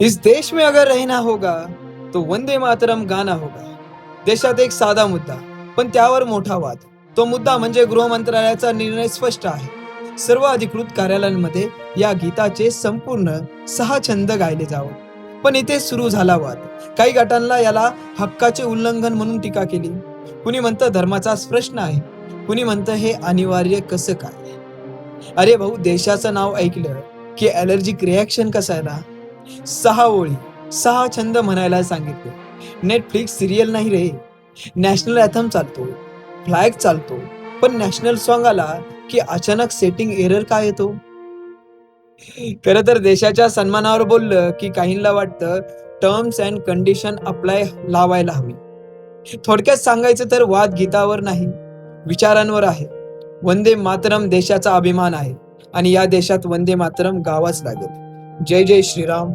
इस देश में अगर रहना होगा तो वंदे मातरम गाना होगा. देशात एक साधा मुद्दा, पण त्यावर मोठा वाद. तो मुद्दा म्हणजे गृह मंत्रालयाचा निर्णय स्पष्ट आहे. सर्व अधिकृत कार्यालयांमध्ये या गीताचे संपूर्ण 6 छंद गायले जावं. पण इथे सुरू झाला वाद. काही गटांना याला हक्काचे उल्लंघन म्हणून टीका केली. कुणी म्हणतं धर्माचाच प्रश्न आहे. कुणी म्हणतं हे अनिवार्य कसं काय? अरे भाऊ, देशाचं नाव ऐकलं की ॲलर्जिक रिॲक्शन कसायला? 6 ओळी, 6 छंद म्हणायला सांगितले. नेटफ्लिक्स सिरियल नाही रे. नॅशनल अँथम चालतो, फ्लॅग चालतो, पण नॅशनल सॉन्ग आला की अचानक सेटिंग एरर का येतो? खरं तर देशाच्या सन्मानावर बोललं की काहींना वाटतं टर्म्स अँड कंडिशन अप्लाय लावायला हवी. थोडक्यात सांगायचं तर वाद गीतावर नाही, विचारांवर आहे. वंदे मातरम देशाचा अभिमान आहे आणि या देशात वंदे मातरम गावाच लागेल. जय जय श्रीराम.